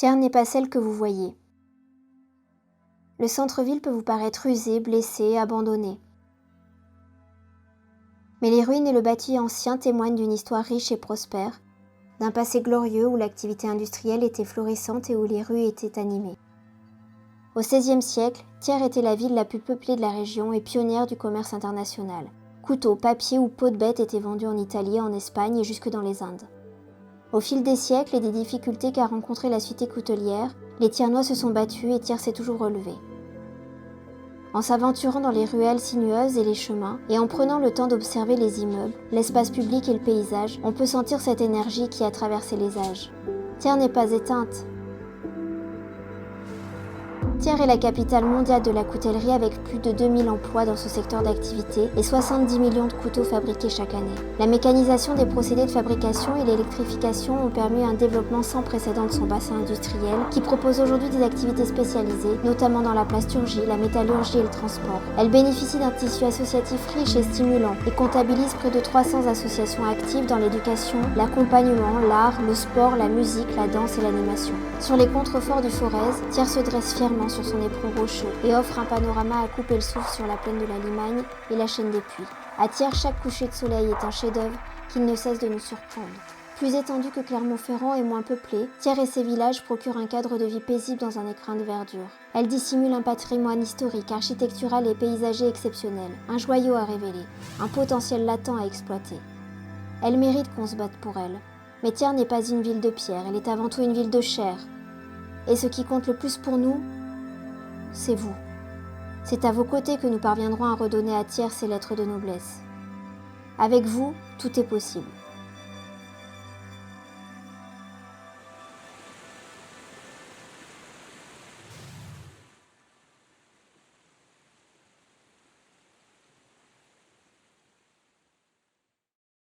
Thiers n'est pas celle que vous voyez. Le centre-ville peut vous paraître usé, blessé, abandonné. Mais les ruines et le bâti ancien témoignent d'une histoire riche et prospère, d'un passé glorieux où l'activité industrielle était florissante et où les rues étaient animées. Au XVIe siècle, Thiers était la ville la plus peuplée de la région et pionnière du commerce international. Couteaux, papier ou peaux de bêtes étaient vendus en Italie, en Espagne et jusque dans les Indes. Au fil des siècles et des difficultés qu'a rencontrées la cité coutelière, les Thiernois se sont battus et Thiers s'est toujours relevé. En s'aventurant dans les ruelles sinueuses et les chemins, et en prenant le temps d'observer les immeubles, l'espace public et le paysage, on peut sentir cette énergie qui a traversé les âges. Thiers n'est pas éteinte. Thiers est la capitale mondiale de la coutellerie avec plus de 2000 emplois dans ce secteur d'activité et 70 millions de couteaux fabriqués chaque année. La mécanisation des procédés de fabrication et l'électrification ont permis un développement sans précédent de son bassin industriel qui propose aujourd'hui des activités spécialisées, notamment dans la plasturgie, la métallurgie et le transport. Elle bénéficie d'un tissu associatif riche et stimulant et comptabilise près de 300 associations actives dans l'éducation, l'accompagnement, l'art, le sport, la musique, la danse et l'animation. Sur les contreforts du Forez, Thiers se dresse fièrement sur son éperon rocheux et offre un panorama à couper le souffle sur la plaine de la Limagne et la chaîne des Puys. À Thiers, chaque coucher de soleil est un chef-d'œuvre qui ne cesse de nous surprendre. Plus étendu que Clermont-Ferrand et moins peuplé, Thiers et ses villages procurent un cadre de vie paisible dans un écrin de verdure. Elle dissimule un patrimoine historique, architectural et paysager exceptionnel, un joyau à révéler, un potentiel latent à exploiter. Elle mérite qu'on se batte pour elle. Mais Thiers n'est pas une ville de pierre, elle est avant tout une ville de chair. Et ce qui compte le plus pour nous, c'est vous. C'est à vos côtés que nous parviendrons à redonner à Thiers ses lettres de noblesse. Avec vous, tout est possible.